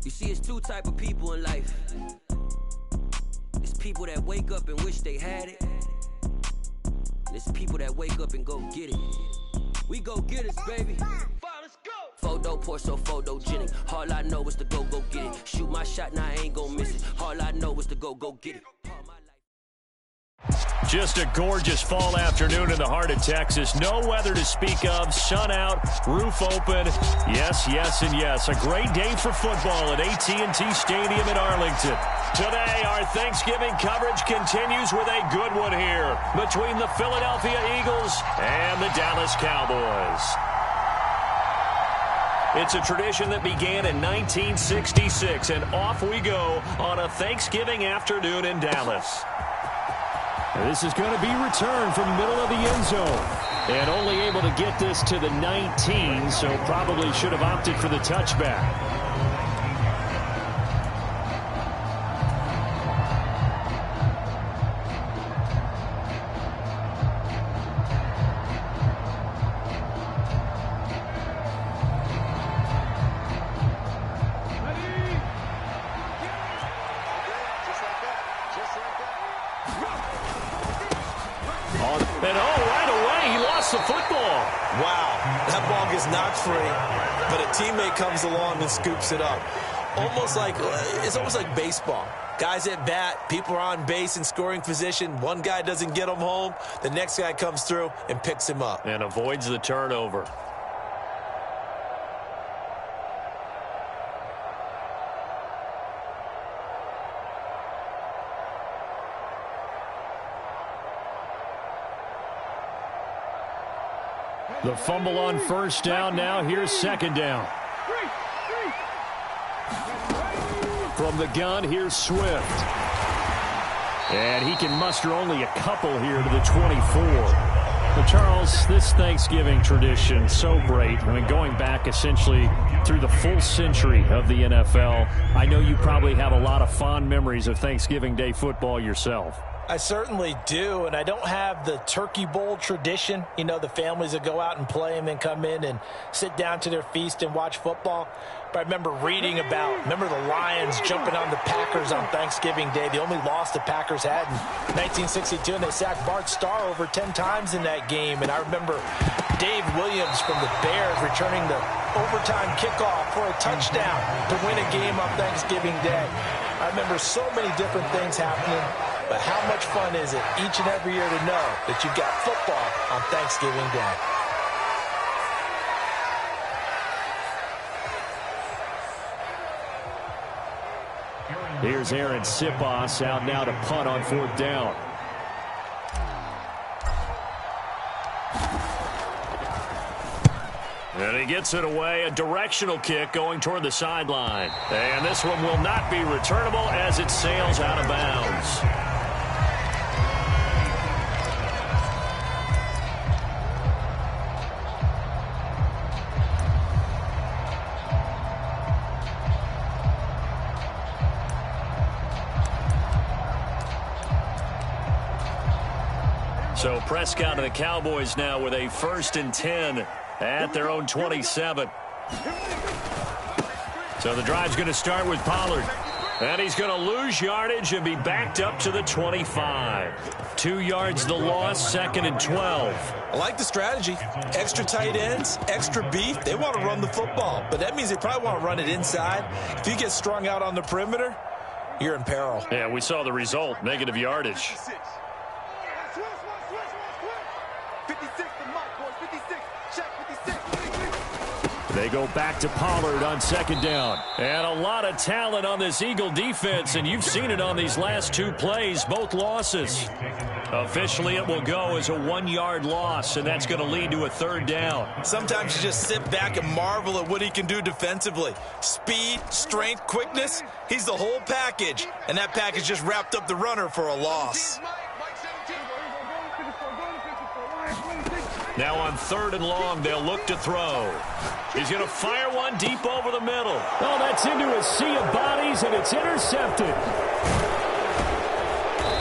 You see, it's two type of people in life. It's people that wake up and wish they had it. And it's people that wake up and go get it. We go get it, baby. Let's go. Photo poor, so photogenic. All I know is to go get it. Shoot my shot, now I ain't gon' miss it. All I know is to go get it. Just a gorgeous fall afternoon in the heart of Texas. No weather to speak of. Sun out, roof open. Yes, yes, and yes. A great day for football at AT&T Stadium in Arlington. Today, our Thanksgiving coverage continues with a good one here between the Philadelphia Eagles and the Dallas Cowboys. It's a tradition that began in 1966, and off we go on a Thanksgiving afternoon in Dallas. This is going to be returned from the middle of the end zone. And only able to get this to the 19, so probably should have opted for the touchback. The football. Wow, that ball gets knocked free, but a teammate comes along and scoops it up. It's almost like baseball. Guys at bat, people are on base in scoring position. One guy doesn't get him home. The next guy comes through and picks him up. And avoids the turnover. The fumble on first down. Now here's second down. From the gun, here's Swift. And he can muster only a couple here to the 24. But Charles, this Thanksgiving tradition, so great. I mean, going back essentially through the full century of the NFL, I know you probably have a lot of fond memories of Thanksgiving Day football yourself. I certainly do, and I don't have the turkey bowl tradition. You know, the families that go out and play and then come in and sit down to their feast and watch football. But I remember reading remember the Lions jumping on the Packers on Thanksgiving Day. The only loss the Packers had in 1962, and they sacked Bart Starr over 10 times in that game. And I remember Dave Williams from the Bears returning the overtime kickoff for a touchdown to win a game on Thanksgiving Day. I remember so many different things happening. But how much fun is it each and every year to know that you've got football on Thanksgiving Day? Here's Aaron Sipos out now to punt on fourth down. And he gets it away, a directional kick going toward the sideline. And this one will not be returnable as it sails out of bounds. So Prescott and the Cowboys now with a 1st and 10 at their own 27. So the drive's going to start with Pollard. And he's going to lose yardage and be backed up to the 25. 2 yards the loss, 2nd and 12. I like the strategy. Extra tight ends, extra beef. They want to run the football, but that means they probably want to run it inside. If you get strung out on the perimeter, you're in peril. Yeah, we saw the result, negative yardage. They go back to Pollard on 2nd down. And a lot of talent on this Eagle defense, and you've seen it on these last 2 plays, both losses. Officially, it will go as a 1-yard loss, and that's going to lead to a 3rd down. Sometimes you just sit back and marvel at what he can do defensively. Speed, strength, quickness, he's the whole package. And that package just wrapped up the runner for a loss. Now on 3rd and long, they'll look to throw. He's going to fire one deep over the middle. Oh, that's into a sea of bodies, and it's intercepted.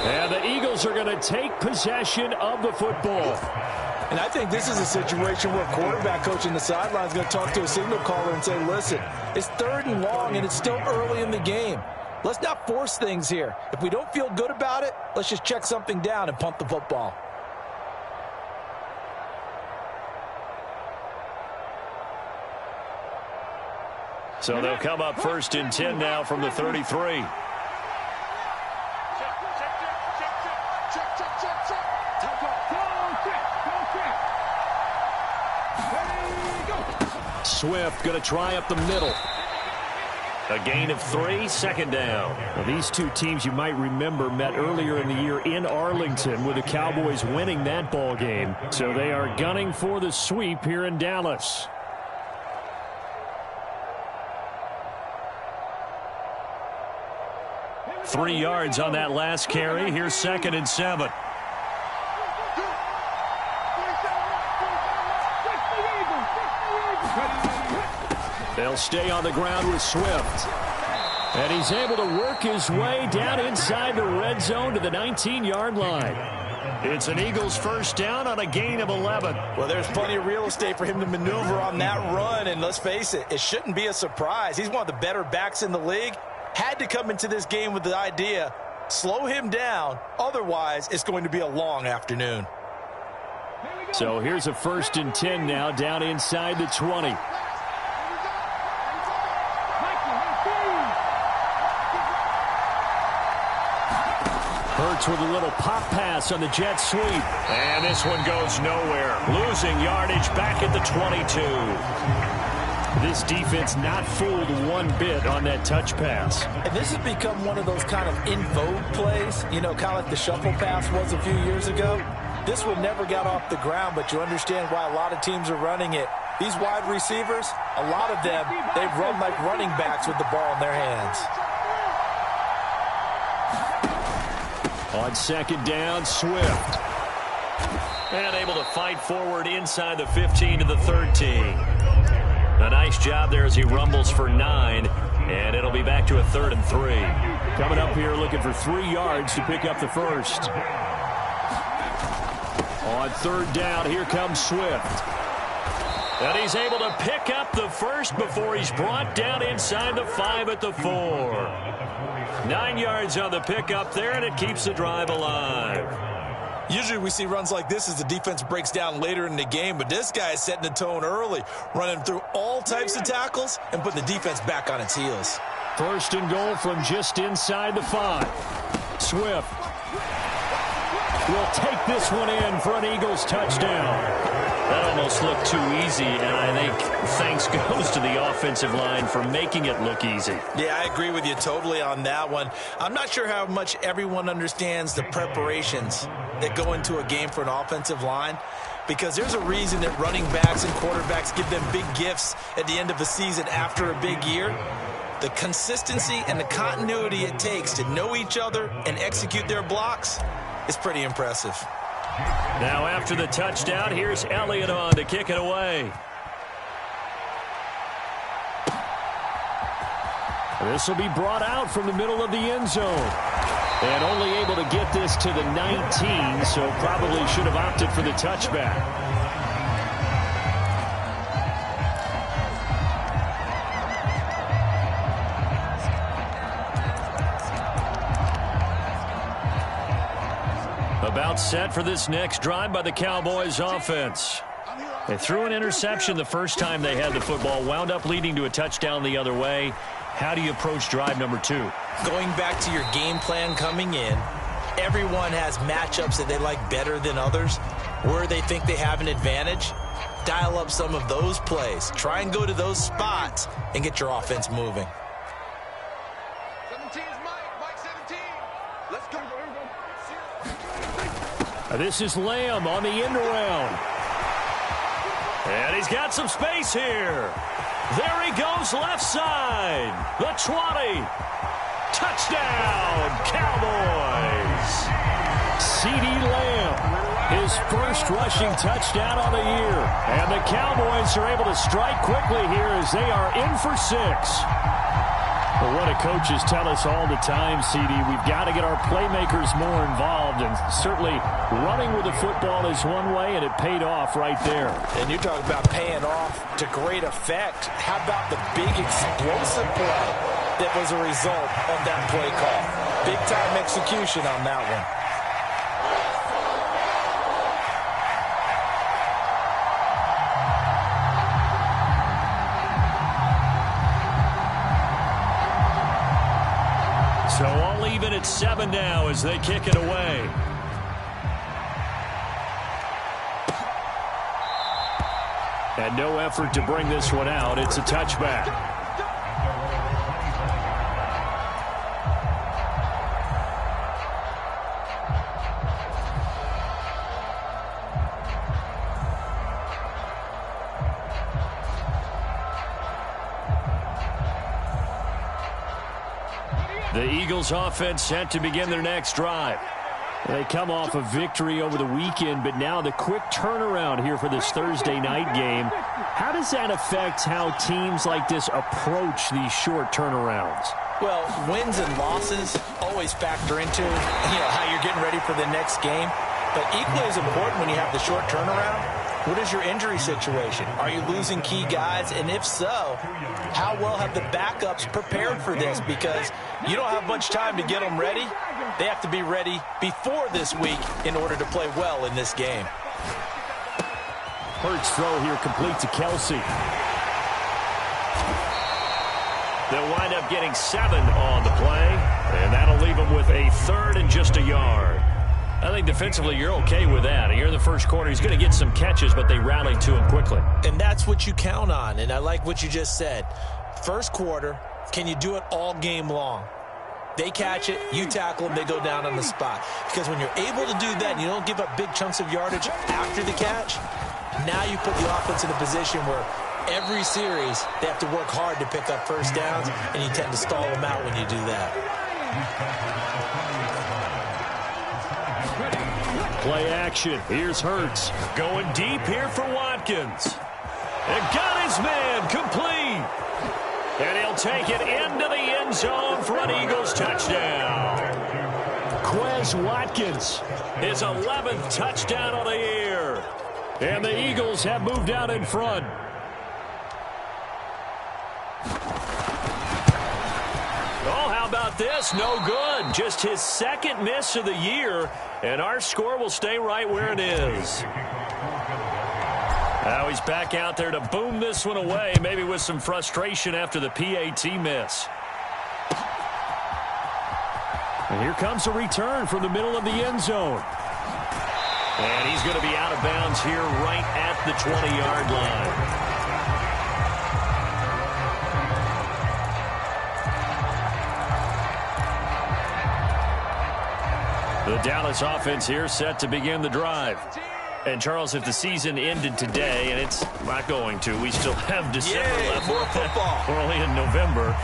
And And the Eagles are going to take possession of the football. And I think this is a situation where quarterback coach in the sideline is going to talk to a signal caller and say, listen, it's 3rd and long, and it's still early in the game. Let's not force things here. If we don't feel good about it, let's just check something down and punt the football. So they'll come up 1st and 10 now from the 33. Swift going to try up the middle. A gain of 3, 2nd down. Well, these two teams, you might remember, met earlier in the year in Arlington with the Cowboys winning that ball game. So they are gunning for the sweep here in Dallas. Three yards on that last carry. Here's 2nd and 7. They'll stay on the ground with Swift. And he's able to work his way down inside the red zone to the 19-yard line. It's an Eagles 1st down on a gain of 11. Well, there's plenty of real estate for him to maneuver on that run, and let's face it, it shouldn't be a surprise. He's one of the better backs in the league. Had to come into this game with the idea, slow him down, otherwise it's going to be a long afternoon. So here's a 1st and 10 now down inside the 20. Hurts with a little pop pass on the jet sweep. And this one goes nowhere. Losing yardage back at the 22. This defense not fooled one bit on that touch pass. And this has become one of those kind of in vogue plays, you know, kind of like the shuffle pass was a few years ago. This one never got off the ground, but you understand why a lot of teams are running it. These wide receivers, a lot of them, they run like running backs with the ball in their hands. On 2nd down, Swift. And able to fight forward inside the 15 to the 13. A nice job there as he rumbles for 9, and it'll be back to a 3rd and 3. Coming up here looking for 3 yards to pick up the 1st. On 3rd down, here comes Swift. And he's able to pick up the 1st before he's brought down inside the 5 at the 4. 9 yards on the pickup there, and it keeps the drive alive. Usually we see runs like this as the defense breaks down later in the game, but this guy is setting the tone early, running through all types of tackles and putting the defense back on its heels. 1st and goal from just inside the 5. Swift will take this one in for an Eagles touchdown. That almost looked too easy, and I think thanks goes to the offensive line for making it look easy. Yeah, I agree with you totally on that one. I'm not sure how much everyone understands the preparations that go into a game for an offensive line, because there's a reason that running backs and quarterbacks give them big gifts at the end of the season after a big year. The consistency and the continuity it takes to know each other and execute their blocks is pretty impressive. Now after the touchdown, here's Elliott on to kick it away. This will be brought out from the middle of the end zone. And only able to get this to the 19, so probably should have opted for the touchback. About set for this next drive by the Cowboys offense. They threw an interception the first time they had the football, wound up leading to a touchdown the other way. How do you approach drive number 2? Going back to your game plan coming in, everyone has matchups that they like better than others, where they think they have an advantage. Dial up some of those plays. Try and go to those spots and get your offense moving. 17 is Mike 17. Let's go. This is Lamb on the end around. And he's got some space here. There he goes left side. The 20. Touchdown, Cowboys. CeeDee Lamb, his first rushing touchdown on the year. And the Cowboys are able to strike quickly here as they are in for 6. Well, what do coaches tell us all the time, CD? We've got to get our playmakers more involved, and certainly running with the football is one way, and it paid off right there. And you're talking about paying off to great effect. How about the big explosive play that was a result of that play call? Big-time execution on that one. So all even at 7 now as they kick it away. And no effort to bring this one out. It's a touchback. The Eagles offense set to begin their next drive. They come off a victory over the weekend, but now the quick turnaround here for this Thursday night game. How does that affect how teams like this approach these short turnarounds? Well, wins and losses always factor into, how you're getting ready for the next game. But equally as important when you have the short turnaround, what is your injury situation? Are you losing key guys? And if so, how well have the backups prepared for this? Because you don't have much time to get them ready. They have to be ready before this week in order to play well in this game. Hurts throw here complete to Kelsey. They'll wind up getting 7 on the play, and that'll leave them with a 3rd and just a yard. I think defensively you're okay with that. Here in the first quarter, he's going to get some catches, but they rallied to him quickly. And that's what you count on, and I like what you just said. First quarter, can you do it all game long? They catch it, you tackle them, they go down on the spot. Because when you're able to do that and you don't give up big chunks of yardage after the catch, now you put the offense in a position where every series they have to work hard to pick up first downs, and you tend to stall them out when you do that. Play action. Here's Hurts. Going deep here for Watkins. And got his man complete. And he'll take it into the end zone for an Eagles touchdown. Quez Watkins, his 11th touchdown of the year. And the Eagles have moved out in front. Oh, how about this? No good. Just his 2nd miss of the year. And our score will stay right where it is. Now he's back out there to boom this one away, maybe with some frustration after the PAT miss. And here comes a return from the middle of the end zone. And he's going to be out of bounds here right at the 20-yard line. The Dallas offense here set to begin the drive. And, Charles, if the season ended today, and it's not going to, we still have December left. More football. We're only in November.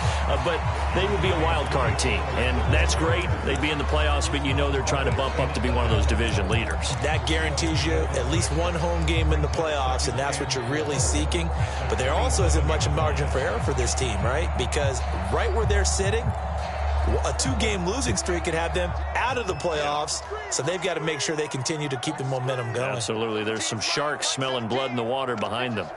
But they would be a wild card team, and that's great. They'd be in the playoffs, but you know they're trying to bump up to be one of those division leaders. That guarantees you at least one home game in the playoffs, and that's what you're really seeking. But there also isn't much margin for error for this team, right? Because right where they're sitting, a 2-game losing streak could have them out of the playoffs, so they've got to make sure they continue to keep the momentum going. Absolutely. There's some sharks smelling blood in the water behind them.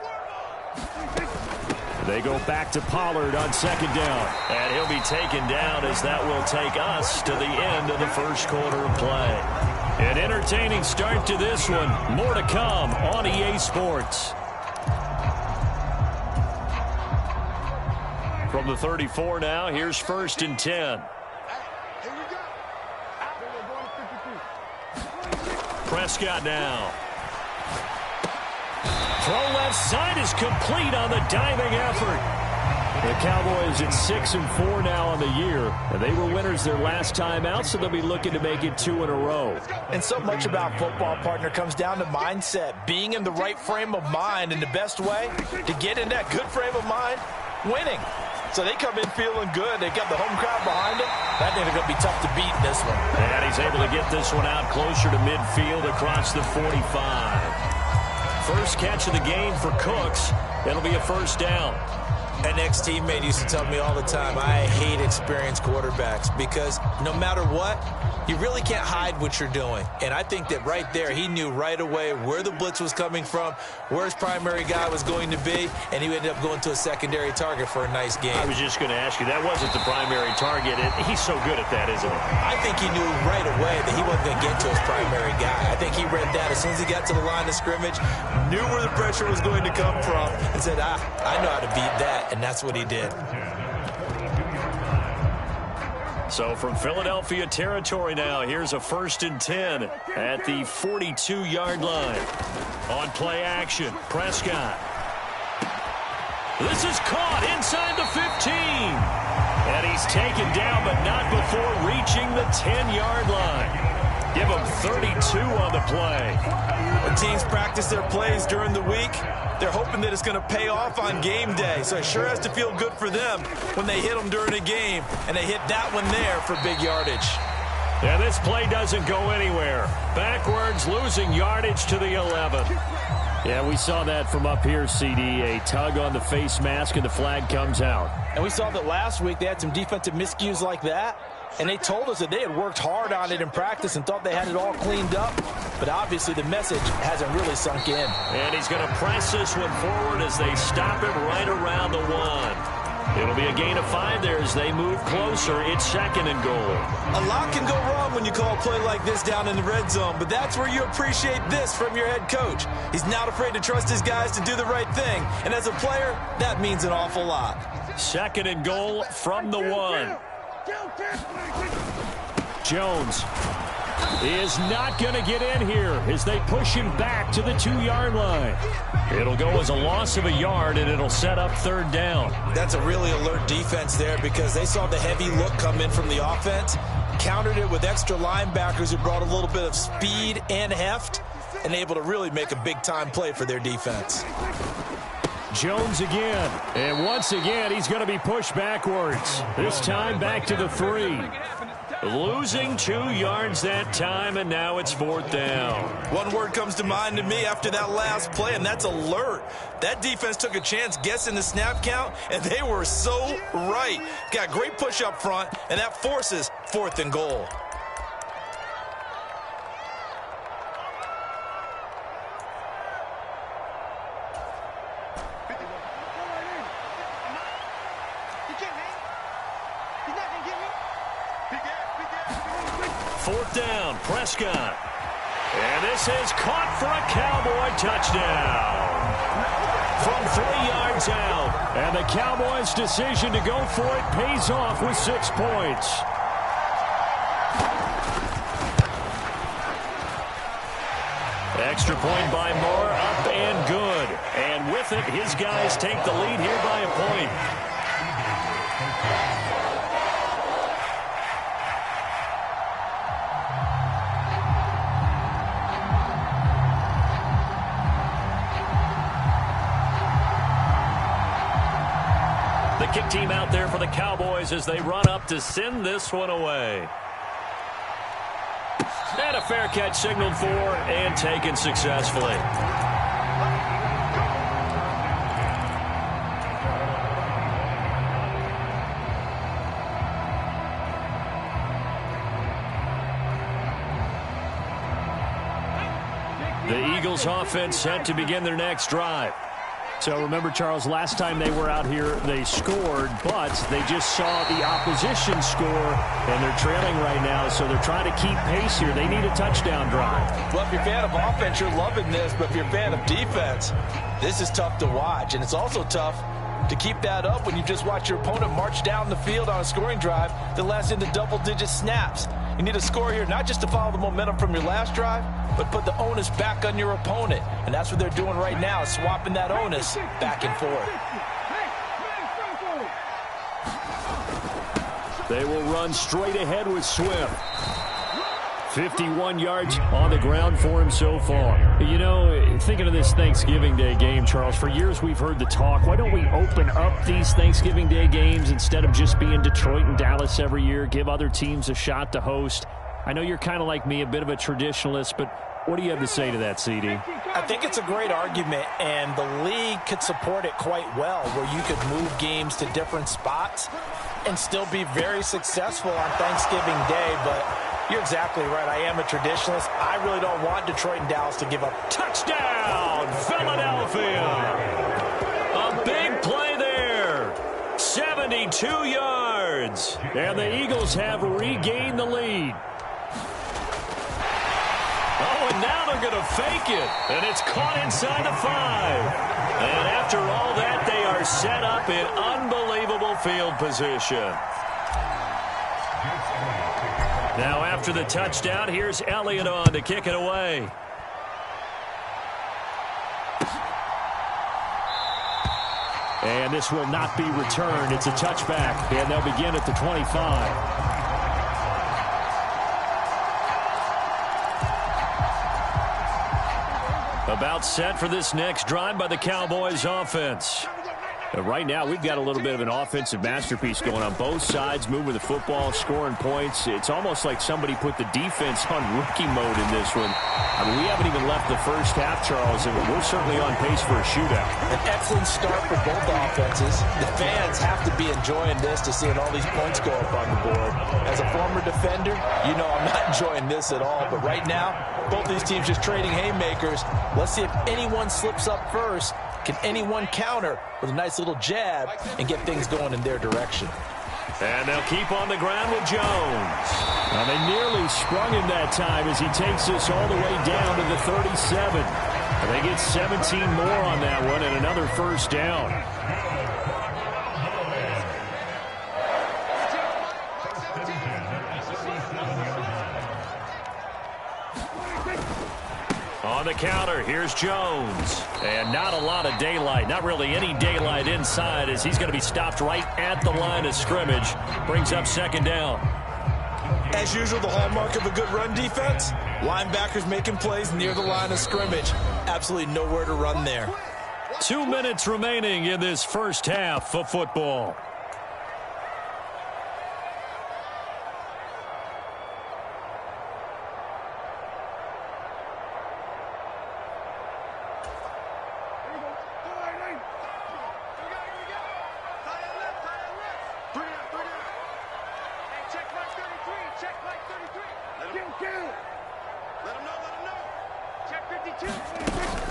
They go back to Pollard on 2nd down, and he'll be taken down as that will take us to the end of the first quarter of play. An entertaining start to this one. More to come on EA Sports. From the 34 now, here's 1st and 10. Prescott now. Throw left side is complete on the diving effort. The Cowboys at 6-4 now on the year. And they were winners their last time out, so they'll be looking to make it 2 in a row. And so much about football, partner, comes down to mindset. Being in the right frame of mind, and the best way to get in that good frame of mind, winning. So they come in feeling good. They've got the home crowd behind them. I think they're going to be tough to beat in this one. And he's able to get this one out closer to midfield across the 45. First catch of the game for Cooks. It'll be a 1st down. And ex-teammate used to tell me all the time, I hate experienced quarterbacks because no matter what, you really can't hide what you're doing. And I think that right there, he knew right away where the blitz was coming from, where his primary guy was going to be, and he ended up going to a secondary target for a nice game. I was just going to ask you, that wasn't the primary target. He's so good at that, isn't he? I think he knew right away that he wasn't going to get to his primary guy. I think he read that as soon as he got to the line of scrimmage, knew where the pressure was going to come from, and said, I know how to beat that, and that's what he did. So from Philadelphia territory now, here's a 1st and 10 at the 42-yard line. On play action, Prescott. This is caught inside the 15. And he's taken down, but not before reaching the 10-yard line. Give him 32 on the play. When teams practice their plays during the week, they're hoping that it's going to pay off on game day. So it sure has to feel good for them when they hit them during a game. And they hit that one there for big yardage. And this play doesn't go anywhere. Backwards, losing yardage to the 11. Yeah, we saw that from up here, CD. A tug on the face mask, and the flag comes out. And we saw that last week they had some defensive miscues like that. And they told us that they had worked hard on it in practice and thought they had it all cleaned up. But obviously the message hasn't really sunk in. And he's going to press this one forward as they stop him right around the 1. It'll be a gain of 5 there as they move closer. It's 2nd and goal. A lot can go wrong when you call a play like this down in the red zone, but that's where you appreciate this from your head coach. He's not afraid to trust his guys to do the right thing. And as a player, that means an awful lot. 2nd and goal from the 1. Jones is not going to get in here as they push him back to the 2-yard line. It'll go as a loss of a yard, and it'll set up 3rd down. That's a really alert defense there because they saw the heavy look come in from the offense, countered it with extra linebackers who brought a little bit of speed and heft, and able to really make a big-time play for their defense. Jones again, and once again he's going to be pushed backwards. This time back to the 3. Losing 2 yards that time, and now it's 4th down. One word comes to mind to me after that last play, and that's alert. That defense took a chance guessing the snap count, and they were so right. Got great push up front, and that forces 4th and goal. Fourth down, Prescott. And this is caught for a Cowboy touchdown. From 3 yards out. And the Cowboys' decision to go for it pays off with 6 points. Extra point by Moore, up and good. And with it, his guys take the lead here by a point. The kick team out there for the Cowboys as they run up to send this one away. And a fair catch signaled for and taken successfully. The Eagles offense set to begin their next drive. So remember, Charles, last time they were out here, they scored, but they just saw the opposition score, and they're trailing right now, so they're trying to keep pace here. They need a touchdown drive. Well, if you're a fan of offense, you're loving this, but if you're a fan of defense, this is tough to watch, and it's also tough to keep that up when you just watch your opponent march down the field on a scoring drive that lasts into double-digit snaps. You need a score here, not just to follow the momentum from your last drive, but put the onus back on your opponent. And that's what they're doing right now, swapping that onus back and forth. They will run straight ahead with Swift. 51 yards on the ground for him so far. You know, thinking of this Thanksgiving Day game, Charles, for years we've heard the talk, why don't we open up these Thanksgiving Day games instead of just being Detroit and Dallas every year, give other teams a shot to host? I know you're kind of like me, a bit of a traditionalist, but What do you have to say to that, CD? I think it's a great argument, and the league could support it quite well, where you could move games to different spots and still be very successful on Thanksgiving Day. But you're exactly right. I am a traditionalist. I really don't want Detroit and Dallas to give up. Touchdown, Philadelphia. A big play there. 72 yards. And the Eagles have regained the lead. Oh, and now they're going to fake it. And it's caught inside the 5. And after all that, they are set up in unbelievable field position. Now after the touchdown, here's Elliott on to kick it away. And this will not be returned. It's a touchback, and they'll begin at the 25. About set for this next drive by the Cowboys offense. Right now, we've got a little bit of an offensive masterpiece going on both sides, moving the football, scoring points. It's almost like somebody put the defense on rookie mode in this one. I mean, we haven't even left the first half, Charles, and we're certainly on pace for a shootout. An excellent start for both offenses. The fans have to be enjoying this to seeing all these points go up on the board. As a former defender, you know I'm not enjoying this at all. But right now, both these teams just trading haymakers. Let's see if anyone slips up first. Can anyone counter with a nice little jab and get things going in their direction? And they'll keep on the ground with Jones. Now they nearly sprung him that time as he takes this all the way down to the 37. And they get 17 more on that one and another first down. On the counter, here's Jones. And not a lot of daylight, not really any daylight inside as he's going to be stopped right at the line of scrimmage. Brings up second down. As usual, the hallmark of a good run defense, linebackers making plays near the line of scrimmage. Absolutely nowhere to run there. 2 minutes remaining in this first half of football.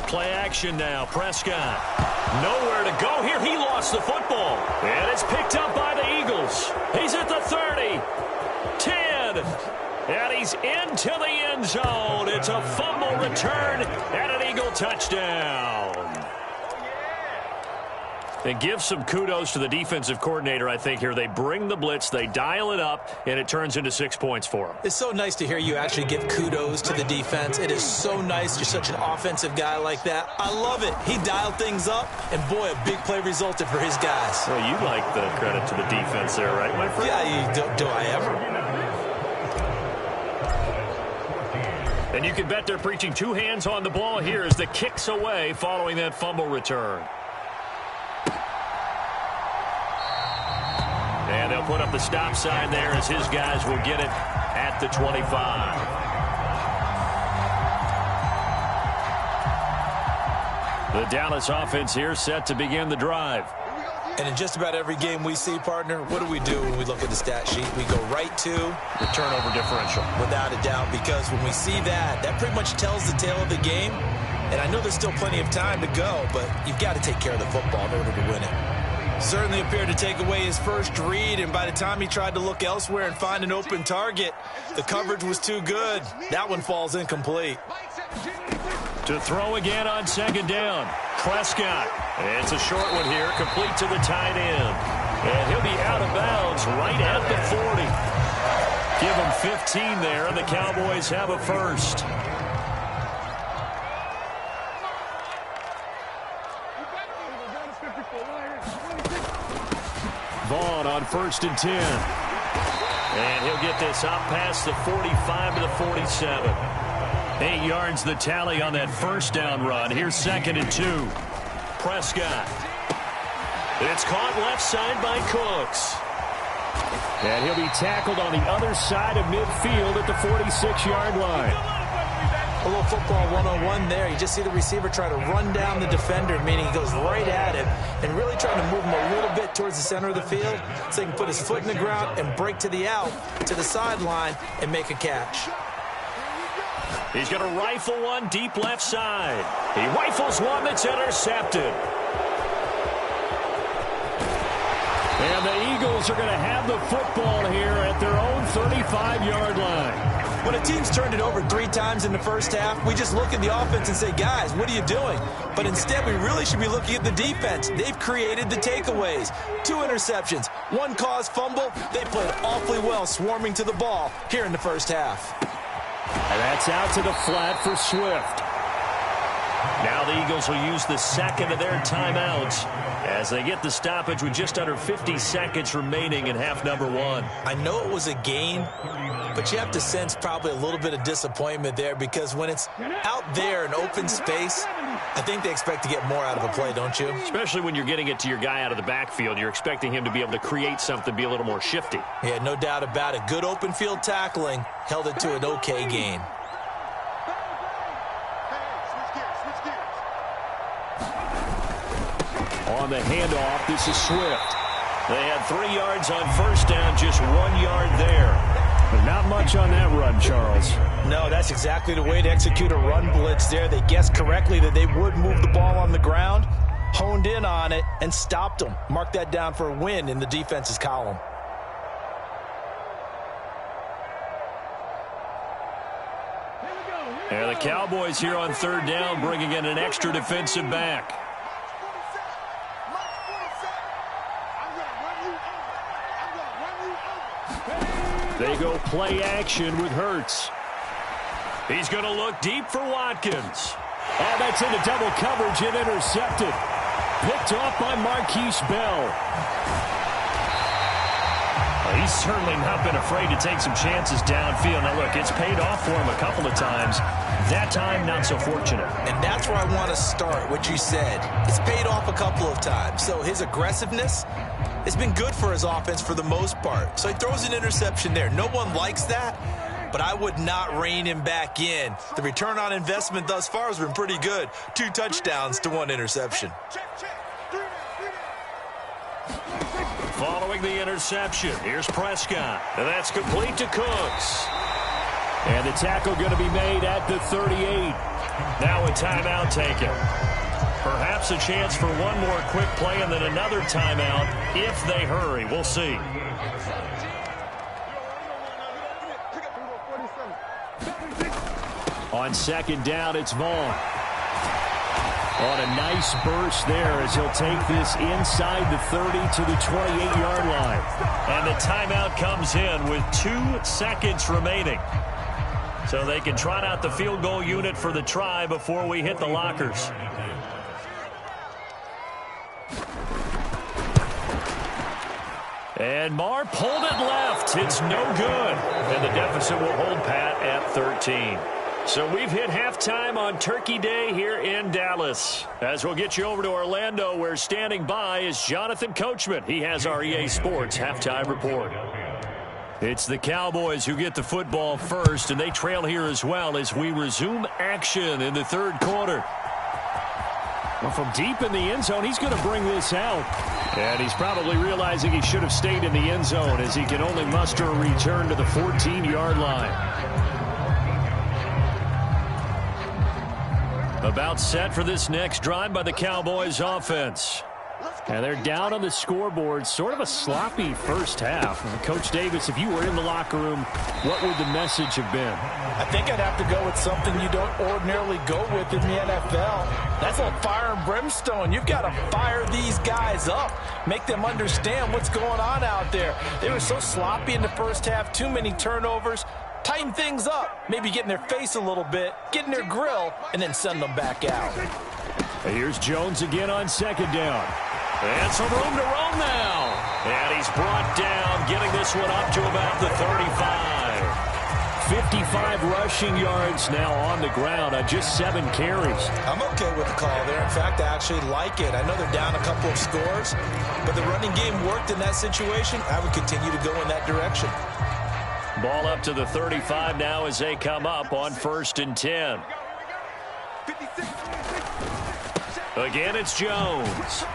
Play action now. Prescott. Nowhere to go here. He lost the football. And it's picked up by the Eagles. He's at the 30. 10. And he's into the end zone. It's a fumble return and an Eagle touchdown. And give some kudos to the defensive coordinator, I think, here. They bring the blitz, they dial it up, and it turns into 6 points for them. It's so nice to hear you actually give kudos to the defense. It is so nice. You're such an offensive guy like that. I love it. He dialed things up, and boy, a big play resulted for his guys. Well, you like the credit to the defense there, right, my friend? Yeah, do I ever? And you can bet they're preaching two hands on the ball here as the kick's away following that fumble return. And they'll put up the stop sign there as his guys will get it at the 25. The Dallas offense here set to begin the drive. And in just about every game we see, partner, what do we do when we look at the stat sheet? We go right to the turnover differential. Without a doubt, because when we see that, that pretty much tells the tale of the game. And I know there's still plenty of time to go, but you've got to take care of the football in order to win it. Certainly appeared to take away his first read, and by the time he tried to look elsewhere and find an open target, the coverage was too good. That one falls incomplete. To throw again on second down. Prescott. It's a short one here, complete to the tight end. And he'll be out of bounds right at the 40. Give him 15 there, and the Cowboys have a first. Vaughn on 1st and 10. And he'll get this up past the 45 to the 47. 8 yards the tally on that first down run. Here's 2nd and 2. Prescott. It's caught left side by Cooks. And he'll be tackled on the other side of midfield at the 46-yard line. A little football 101 there. You just see the receiver try to run down the defender, meaning he goes right at him and really trying to move him a little bit towards the center of the field so he can put his foot in the ground and break to the out, to the sideline, and make a catch. He's going to rifle one deep left side. He rifles one that's intercepted. And the Eagles are going to have the football here at their own 35-yard line. When a team's turned it over 3 times in the first half, we just look at the offense and say, guys, what are you doing? But instead, we really should be looking at the defense. They've created the takeaways. 2 interceptions, 1 caused fumble. They played awfully well swarming to the ball here in the first half. And that's out to the flat for Swift. Now the Eagles will use the second of their timeouts as they get the stoppage with just under 50 seconds remaining in half number 1. I know it was a gain, but you have to sense probably a little bit of disappointment there because when it's out there in open space, I think they expect to get more out of a play, don't you? Especially when you're getting it to your guy out of the backfield. You're expecting him to be able to create something, be a little more shifty. Yeah, no doubt about it. Good open field tackling held it to an okay gain. On the handoff, this is Swift. They had 3 yards on first down, just 1 yard there. But not much on that run, Charles. No, that's exactly the way to execute a run blitz there. They guessed correctly that they would move the ball on the ground, honed in on it, and stopped them. Mark that down for a win in the defense's column. And the Cowboys here on third down bringing in an extra defensive back. They go play action with Hurts. He's going to look deep for Watkins. And that's into double coverage and intercepted. Picked off by Marquise Bell. Well, he's certainly not been afraid to take some chances downfield. Now, look, it's paid off for him a couple of times. That time, not so fortunate. And that's where I want to start, what you said. It's paid off a couple of times. So his aggressiveness has been good for his offense for the most part. So he throws an interception there. No one likes that, but I would not rein him back in. The return on investment thus far has been pretty good. 2 touchdowns to 1 interception. Following the interception, here's Prescott. And that's complete to Cooks. And the tackle going to be made at the 38. Now a timeout taken. Perhaps a chance for one more quick play and then another timeout if they hurry. We'll see. On second down, it's Vaughn. On a nice burst there as he'll take this inside the 30 to the 28-yard line. And the timeout comes in with 2 seconds remaining. So they can trot out the field goal unit for the try before we hit the lockers. And Marr pulled it left. It's no good. And the deficit will hold pat at 13. So we've hit halftime on Turkey Day here in Dallas. As we'll get you over to Orlando, where standing by is Jonathan Coachman. He has our EA Sports halftime report. It's the Cowboys who get the football first, and they trail here as well as we resume action in the third quarter. Well, from deep in the end zone, he's going to bring this out. And he's probably realizing he should have stayed in the end zone as he can only muster a return to the 14-yard line. About set for this next drive by the Cowboys offense. And they're down on the scoreboard. Sort of a sloppy first half. Coach Davis, if you were in the locker room, what would the message have been? I think I'd have to go with something you don't ordinarily go with in the NFL. That's a fire and brimstone. You've got to fire these guys up. Make them understand what's going on out there. They were so sloppy in the first half. Too many turnovers. Tighten things up. Maybe get in their face a little bit. Get in their grill. And then send them back out. Here's Jones again on second down. And some room to roam now. And he's brought down, getting this one up to about the 35. 55 rushing yards now on the ground on just 7 carries. I'm okay with the call there. In fact, I actually like it. I know they're down a couple of scores, but the running game worked in that situation. I would continue to go in that direction. Ball up to the 35 now as they come up on 1st and 10. Again, it's Jones.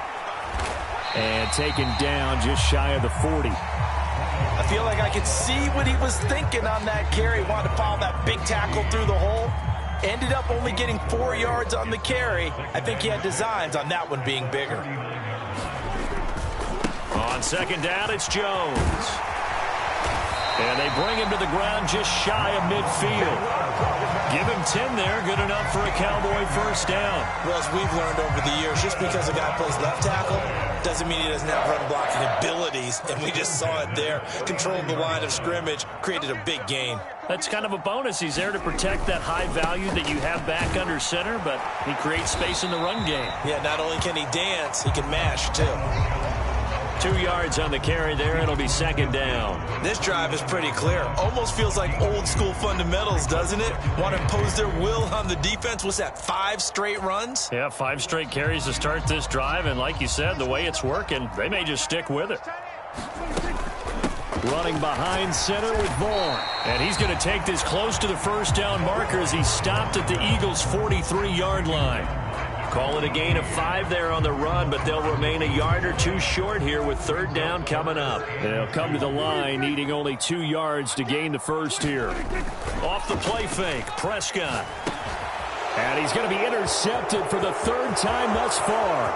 And taken down just shy of the 40. I feel like I could see what he was thinking on that carry. Wanted to follow that big tackle through the hole. Ended up only getting 4 yards on the carry. I think he had designs on that one being bigger. On second down, it's Jones. And they bring him to the ground just shy of midfield. Give him 10 there, good enough for a Cowboy first down. Well, as we've learned over the years, just because a guy plays left tackle doesn't mean he doesn't have run blocking abilities. And we just saw it there. Controlled the line of scrimmage, created a big gain. That's kind of a bonus. He's there to protect that high value that you have back under center, but he creates space in the run game. Yeah, not only can he dance, he can mash, too. 2 yards on the carry there. It'll be second down. This drive is pretty clear. Almost feels like old school fundamentals, doesn't it? Want to impose their will on the defense. What's that, 5 straight runs? Yeah, 5 straight carries to start this drive. And like you said, the way it's working, they may just stick with it. Running behind center with Vaughn. And he's going to take this close to the first down marker as he stopped at the Eagles' 43-yard line. Call it a gain of 5 there on the run, but they'll remain a yard or 2 short here with third down coming up. They'll come to the line needing only 2 yards to gain the first here. Off the play fake, Prescott. And he's going to be intercepted for the 3rd time thus far.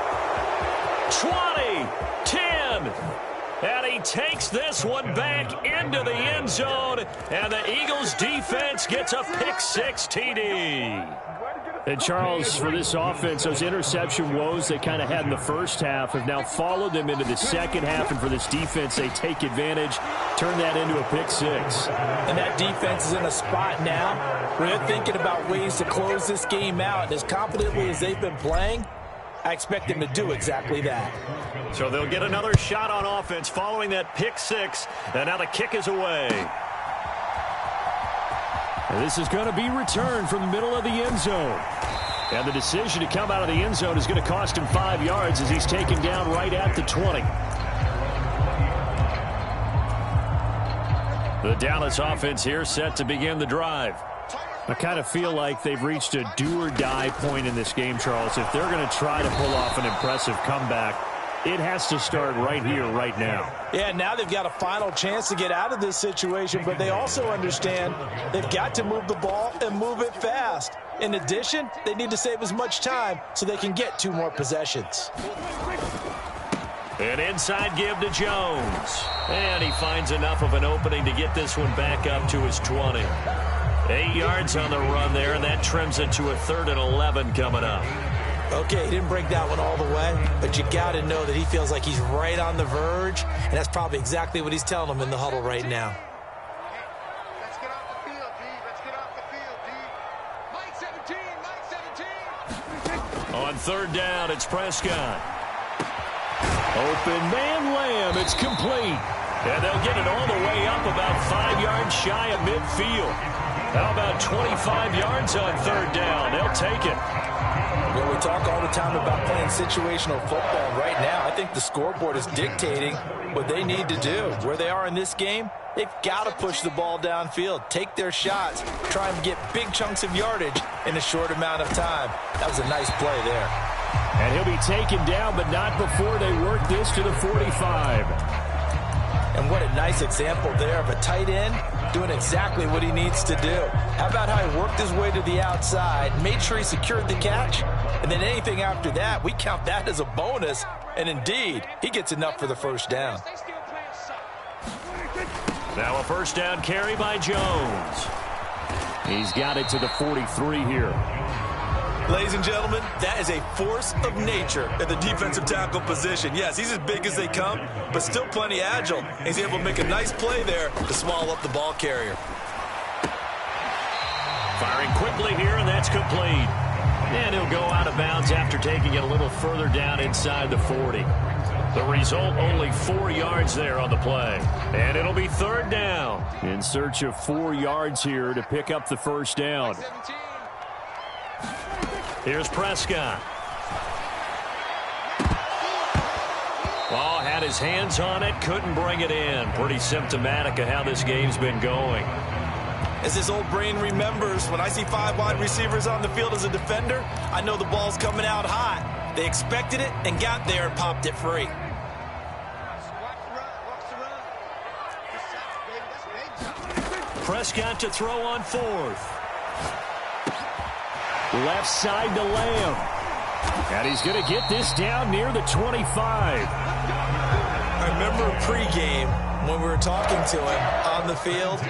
20, 10. And he takes this one back into the end zone. And the Eagles defense gets a pick-6 TD. And Charles, for this offense, those interception woes they kind of had in the first half have now followed them into the second half. And for this defense, they take advantage, turn that into a pick-6. And that defense is in a spot now where they're thinking about ways to close this game out. And as confidently as they've been playing, I expect them to do exactly that. So they'll get another shot on offense following that pick-6. And now the kick is away. And this is going to be returned from the middle of the end zone. And the decision to come out of the end zone is going to cost him 5 yards as he's taken down right at the 20. The Dallas offense here set to begin the drive. I kind of feel like they've reached a do-or-die point in this game, Charles. If they're going to try to pull off an impressive comeback, it has to start right here, right now. Yeah, now they've got a final chance to get out of this situation, but they also understand they've got to move the ball and move it fast. In addition, they need to save as much time so they can get 2 more possessions. An inside give to Jones. And he finds enough of an opening to get this one back up to his 20. 8 yards on the run there, and that trims it to a 3rd and 11 coming up. Okay, he didn't break that one all the way, but you got to know that he feels like he's right on the verge, and that's probably exactly what he's telling them in the huddle right now. Let's get off the field, D. Let's get off the field, D. Mike 17, Mike 17. On 3rd down, it's Prescott. Open man Lamb, it's complete. And they'll get it all the way up about 5 yards shy of midfield. How about 25 yards on 3rd down? They'll take it. Well, we talk all the time about playing situational football. Right now, I think the scoreboard is dictating what they need to do. Where they are in this game, they've got to push the ball downfield, take their shots, try and get big chunks of yardage in a short amount of time. That was a nice play there. And he'll be taken down, but not before they work this to the 45. And what a nice example there of a tight end doing exactly what he needs to do. How about how he worked his way to the outside, made sure he secured the catch, and then anything after that, we count that as a bonus. And indeed, he gets enough for the first down. Now a first down carry by Jones. He's got it to the 43 here. Ladies and gentlemen, that is a force of nature at the defensive tackle position. Yes, he's as big as they come, but still plenty agile. He's able to make a nice play there to swallow up the ball carrier. Firing quickly here, and that's complete. And he'll go out of bounds after taking it a little further down inside the 40. The result, only 4 yards there on the play. And it'll be 3rd down. In search of 4 yards here to pick up the first down. Here's Prescott. Oh, had his hands on it, couldn't bring it in. Pretty symptomatic of how this game's been going. As his old brain remembers, when I see 5 wide receivers on the field as a defender, I know the ball's coming out hot. They expected it and got there and popped it free. Prescott to throw on 4th. Left side to Lamb. And he's going to get this down near the 25. I remember pregame when we were talking to him on the field,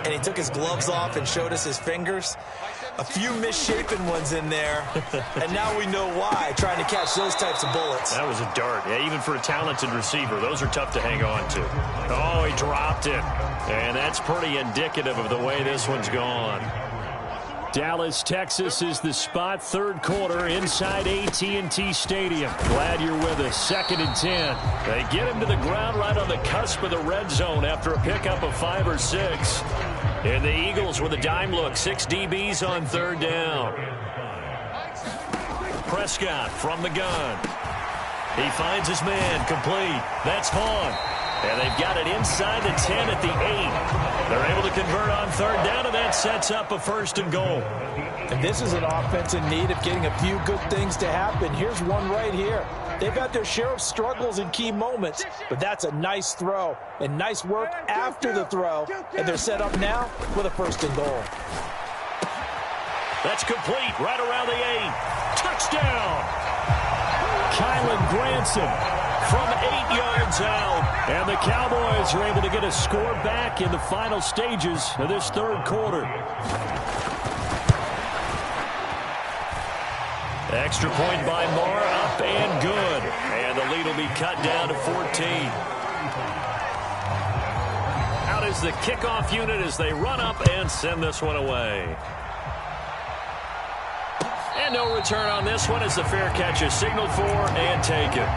and he took his gloves off and showed us his fingers. A few misshapen ones in there, and now we know why, trying to catch those types of bullets. That was a dart. Yeah, even for a talented receiver, those are tough to hang on to. Oh, he dropped it. And that's pretty indicative of the way this one's gone. Dallas, Texas is the spot. 3rd quarter inside AT&T Stadium. Glad you're with us. 2nd and 10. They get him to the ground right on the cusp of the red zone after a pickup of 5 or 6. And the Eagles with a dime look. 6 DBs on 3rd down. Prescott from the gun. He finds his man complete. That's Vaughn. And they've got it inside the 10 at the 8. They're able to convert on 3rd down, and that sets up a 1st and goal. And this is an offense in need of getting a few good things to happen. Here's one right here. They've had their share of struggles in key moments, but that's a nice throw and nice work after the throw. And they're set up now with a 1st and goal. That's complete right around the 8. Touchdown! Kylan Granson from 8 yards out. And the Cowboys are able to get a score back in the final stages of this 3rd quarter. Extra point by Moore, up and good. And the lead will be cut down to 14. Out is the kickoff unit as they run up and send this one away. And no return on this one as the fair catch is signaled for and taken.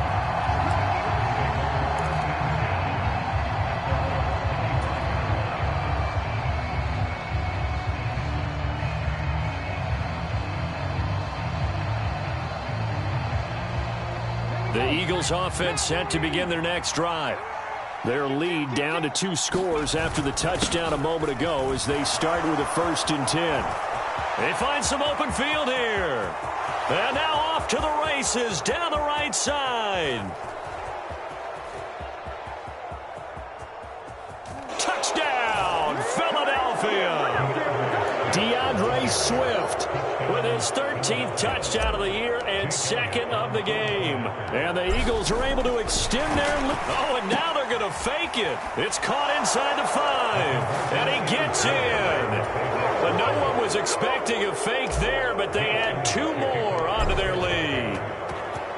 The Eagles offense set to begin their next drive. Their lead down to 2 scores after the touchdown a moment ago as they start with a 1st and 10. They find some open field here. And now off to the races down the right side. Touchdown, Philadelphia. DeAndre Swift with his 13th touchdown of the year and 2nd of the game. And the Eagles are able to extend their lead. Oh, and now they're going to fake it. It's caught inside the 5. And he gets in. But no one was expecting a fake there, but they add 2 more onto their lead.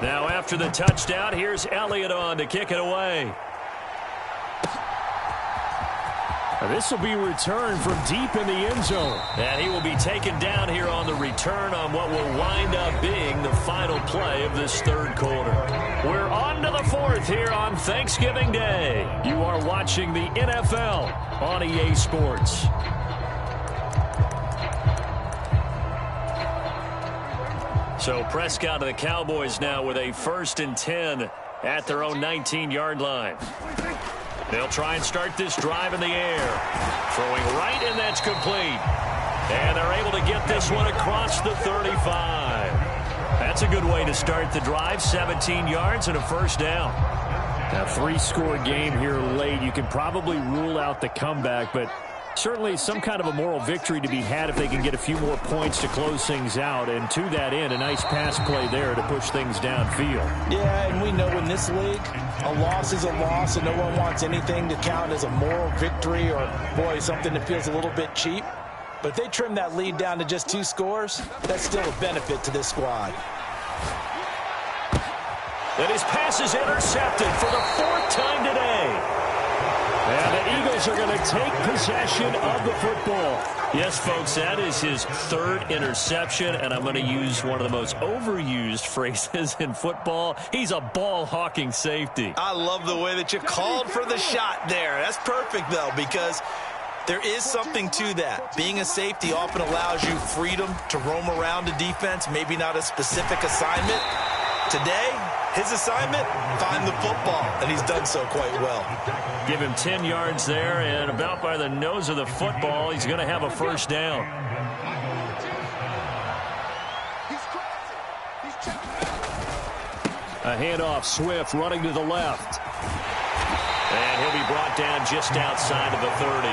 Now after the touchdown, here's Elliott on to kick it away. This will be returned from deep in the end zone. And he will be taken down here on the return on what will wind up being the final play of this 3rd quarter. We're on to the 4th here on Thanksgiving Day. You are watching the NFL on EA Sports. So Prescott of the Cowboys now with a 1st and 10 at their own 19-yard line. They'll try and start this drive in the air. Throwing right, and that's complete. And they're able to get this one across the 35. That's a good way to start the drive. 17 yards and a 1st down. A 3-score game here late. You can probably rule out the comeback, but certainly some kind of a moral victory to be had if they can get a few more points to close things out. And to that end, a nice pass play there to push things downfield. Yeah, and we know in this league, a loss is a loss, and no one wants anything to count as a moral victory or, boy, something that feels a little bit cheap. But if they trim that lead down to just 2 scores, that's still a benefit to this squad. And his pass is intercepted for the 4th time today. And the Eagles are going to take possession of the football. Yes, folks, that is his 3rd interception, and I'm going to use one of the most overused phrases in football. He's a ball-hawking safety. I love the way that you called for the shot there. That's perfect, though, because there is something to that. Being a safety often allows you freedom to roam around a defense, maybe not a specific assignment. Today, his assignment, find the football, and he's done so quite well. Give him 10 yards there, and about by the nose of the football, he's going to have a 1st down. A handoff, Swift running to the left. And he'll be brought down just outside of the 30.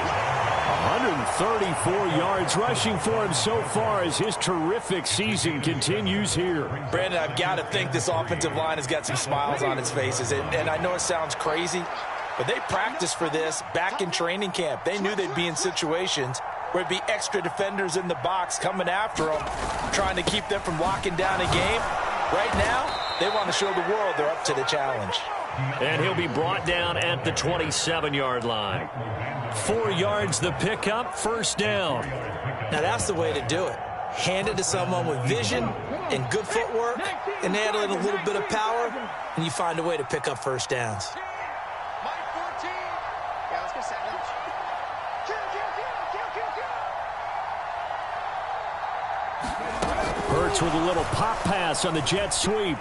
134 yards rushing for him so far as his terrific season continues here. Brandon, I've got to think this offensive line has got some smiles on its faces. And I know it sounds crazy, but they practiced for this back in training camp. They knew they'd be in situations where it'd be extra defenders in the box coming after them, trying to keep them from locking down a game. Right now, they want to show the world they're up to the challenge. And he'll be brought down at the 27-yard line. 4 yards the pickup, first down. Now that's the way to do it. Hand it to someone with vision and good footwork, and add in a little bit of power, and you find a way to pick up first downs. Hurts with a little pop pass on the jet sweep.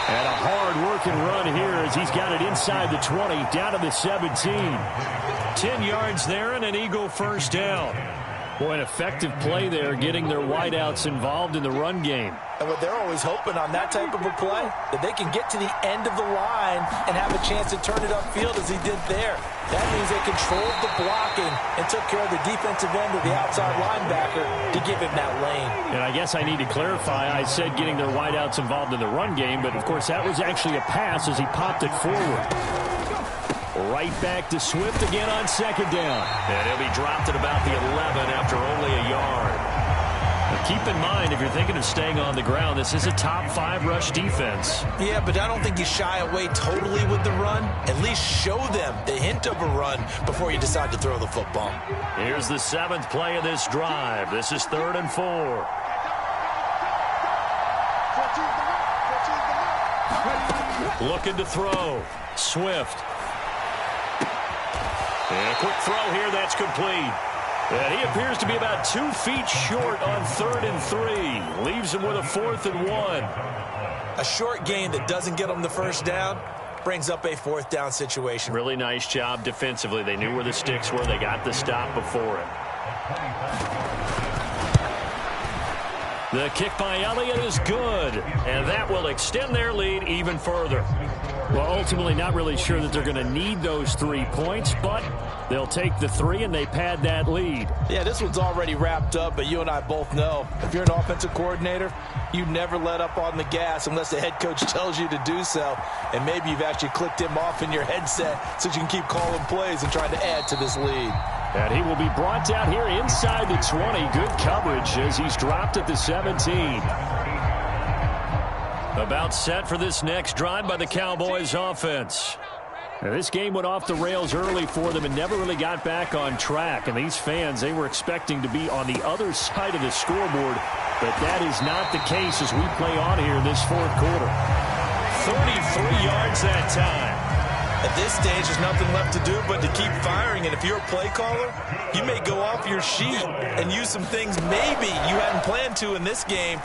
And a hard-working run here as he's got it inside the 20, down to the 17. 10 yards there and an Eagle first down. Boy, an effective play there, getting their wideouts involved in the run game. And what they're always hoping on that type of a play, that they can get to the end of the line and have a chance to turn it upfield as he did there. That means they controlled the blocking and took care of the defensive end of the outside linebacker to give him that lane. And I guess I need to clarify, I said getting their wideouts involved in the run game, but of course that was actually a pass as he popped it forward. Right back to Swift again on second down. And he'll be dropped at about the 11 after only a yard. Now keep in mind, if you're thinking of staying on the ground, this is a top 5 rush defense. Yeah, but I don't think you shy away totally with the run. At least show them the hint of a run before you decide to throw the football. Here's the 7th play of this drive. This is 3rd and 4. Looking to throw. Swift. And a quick throw here, that's complete. And he appears to be about 2 feet short on 3rd and 3. Leaves him with a 4th and 1. A short gain that doesn't get them the first down brings up a 4th down situation. Really nice job defensively. They knew where the sticks were. They got the stop before it. The kick by Elliott is good. And that will extend their lead even further. Well, ultimately not really sure that they're going to need those 3 points, but they'll take the 3 and they pad that lead. Yeah, this one's already wrapped up, but you and I both know if you're an offensive coordinator, you never let up on the gas unless the head coach tells you to do so. And maybe you've actually clicked him off in your headset so you can keep calling plays and trying to add to this lead. And he will be brought down here inside the 20. Good coverage as he's dropped at the 17. About set for this next drive by the Cowboys offense. Now, this game went off the rails early for them and never really got back on track. And these fans, they were expecting to be on the other side of the scoreboard. But that is not the case as we play on here in this 4th quarter. 33 yards that time. At this stage, there's nothing left to do but to keep firing. And if you're a play caller, you may go off your sheet and use some things maybe you hadn't planned to in this game.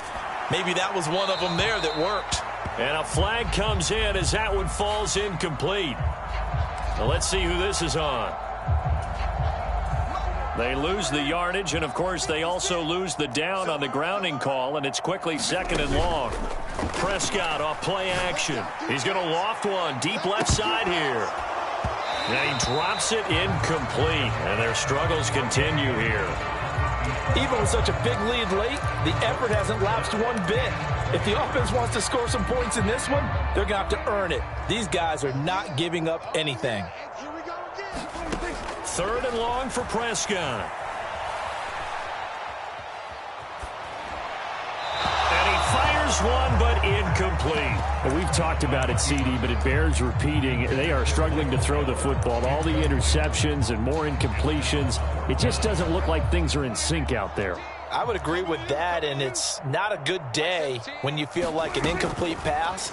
Maybe that was one of them there that worked. And a flag comes in as that one falls incomplete. Now let's see who this is on. They lose the yardage, and of course they also lose the down on the grounding call, and it's quickly 2nd and long. Prescott off play action. He's going to loft one deep left side here. And he drops it incomplete, and their struggles continue here. Even with such a big lead late, the effort hasn't lapsed one bit. If the offense wants to score some points in this one, they're going to have to earn it. These guys are not giving up anything. 3rd and long for Prescott. And he fires one, but incomplete. Well, we've talked about it, CD, but it bears repeating. They are struggling to throw the football. All the interceptions and more incompletions. It just doesn't look like things are in sync out there. I would agree with that, and it's not a good day when you feel like an incomplete pass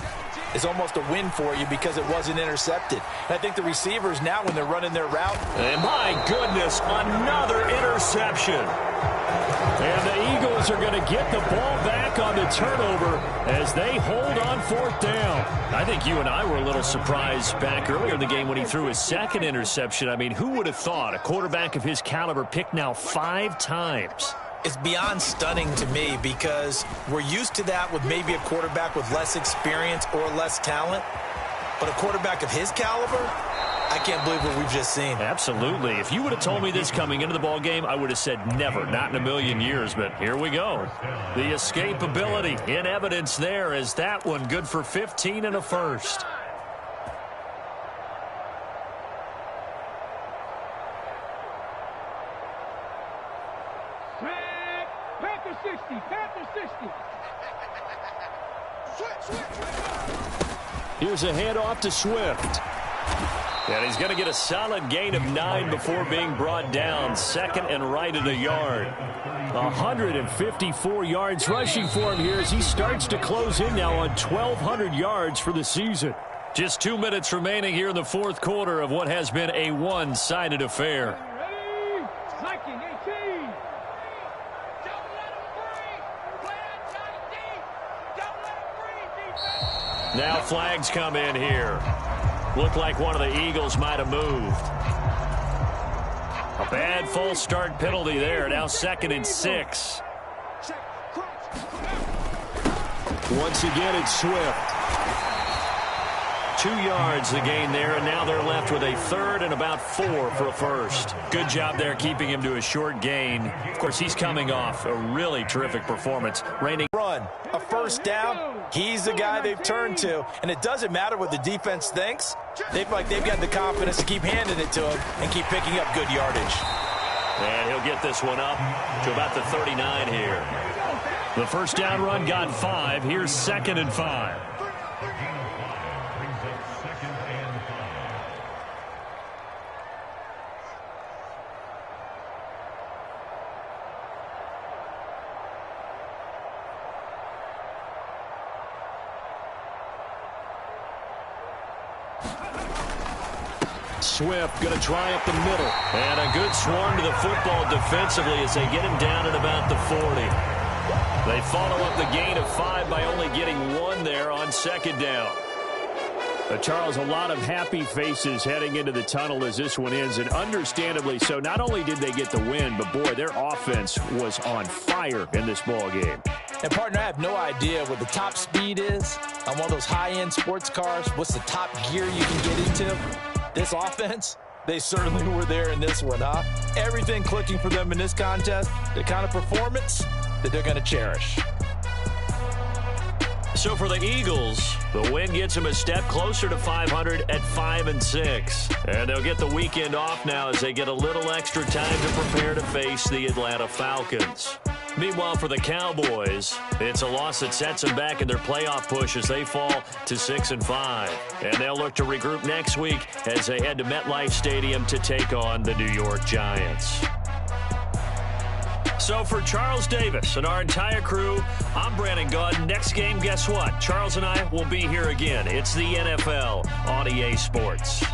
is almost a win for you because it wasn't intercepted. And I think the receivers now, when they're running their route. And my goodness, another interception. And the Eagles are going to get the ball back on the turnover as they hold on 4th down. I think you and I were a little surprised back earlier in the game when he threw his 2nd interception. I mean, who would have thought a quarterback of his caliber picked now 5 times? It's beyond stunning to me because we're used to that with maybe a quarterback with less experience or less talent. But a quarterback of his caliber, I can't believe what we've just seen. Absolutely. If you would have told me this coming into the ball game, I would have said never, not in a million years. But here we go. The escapability in evidence there is that one good for 15 and a first. Panther 60, Panther 60. Here's a handoff to Swift. And he's going to get a solid gain of 9 before being brought down. Second and right at a yard. 154 yards rushing for him here as he starts to close in now on 1,200 yards for the season. Just 2 minutes remaining here in the fourth quarter of what has been a one-sided affair. Ready? Liking 18. Now flags come in here. Looked like one of the Eagles might have moved. A bad false start penalty there. Now 2nd and 6. Once again, it's Swift. 2 yards the gain there, and now they're left with a 3rd and about 4 for a first. Good job there keeping him to a short gain. Of course, he's coming off a really terrific performance. Reigning Run, a first down, he's the guy they've turned to. And it doesn't matter what the defense thinks. They feel like they've got the confidence to keep handing it to him and keep picking up good yardage. And he'll get this one up to about the 39 here. The first down run got 5. Here's 2nd and 5. Swift going to try up the middle. And a good swarm to the football defensively as they get him down at about the 40. They follow up the gain of 5 by only getting 1 there on 2nd down. Charles, a lot of happy faces heading into the tunnel as this one ends, and understandably so. Not only did they get the win, but boy, their offense was on fire in this ball game. And, partner, I have no idea what the top speed is on one of those high-end sports cars. What's the top gear you can get into? This offense, they certainly were there in this one, huh? Everything clicking for them in this contest, the kind of performance that they're going to cherish. So for the Eagles, the win gets them a step closer to 500 at 5 and 6. And they'll get the weekend off now as they get a little extra time to prepare to face the Atlanta Falcons. Meanwhile, for the Cowboys, it's a loss that sets them back in their playoff push as they fall to 6 and 5. And they'll look to regroup next week as they head to MetLife Stadium to take on the New York Giants. So for Charles Davis and our entire crew, I'm Brandon Gaudin. Next game, guess what? Charles and I will be here again. It's the NFL on EA Sports.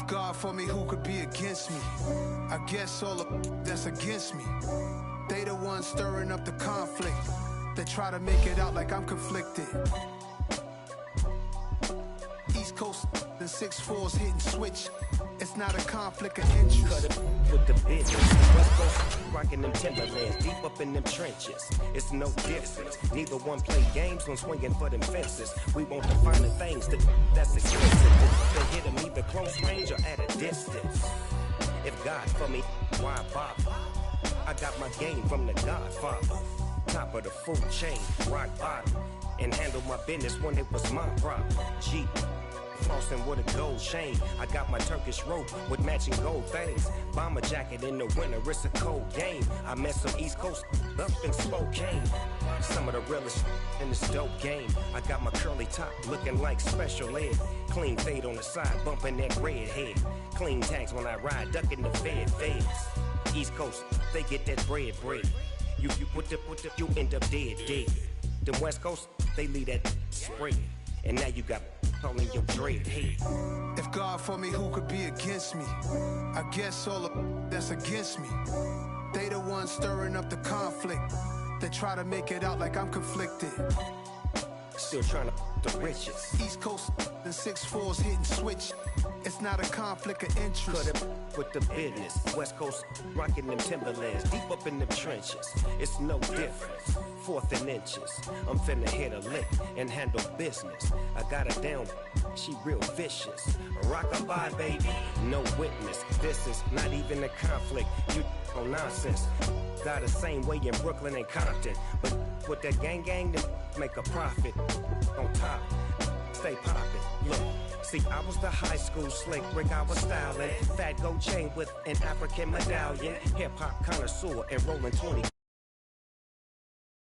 God for me, who could be against me? I guess all of that's against me. They the ones stirring up the conflict. They try to make it out like I'm conflicted. East Coast and 6'4's hitting switch. It's not a conflict of interest. Cut it with the bitches. West Coast rocking them Timberlands, deep up in them trenches. It's no difference. Neither one play games when swinging for them fences. We want to find the things that's expensive. They hit them either close range or at a distance. If God for me, why bother? I got my game from the Godfather. Top of the food chain, rock bottom. And handle my business when it was my problem. G. flossing with a gold chain. I got my Turkish rope with matching gold things. Bomber jacket in the winter, it's a cold game. I met some East Coast up in Spokane. Some of the realest in this dope game. I got my curly top looking like special ed. Clean fade on the side, bumping that red head. Clean tags when I ride, ducking the feds. East Coast, they get that bread. You put the, you end up dead. The West Coast, they leave that spread. And now you got calling your dread head. If God for me, who could be against me? I guess all of that's against me. They the ones stirring up the conflict. They try to make it out like I'm conflicted. Still trying to the riches. East Coast and 6'4's hitting switch. It's not a conflict of interest. Cut it with the business. West Coast rocking them Timberlands, deep up in them trenches. It's no difference. 4th and inches. I'm finna hit a lick and handle business. I got her down, she real vicious. Rock-a-bye, baby, no witness. This is not even a conflict. You on nonsense. Got the same way in Brooklyn and Compton, but with that gang, then make a profit. On top, stay poppin'. Look. See, I was the high school slick Rick, I was styling. Fat gold chain with an African medallion. Hip-hop connoisseur and rolling 20.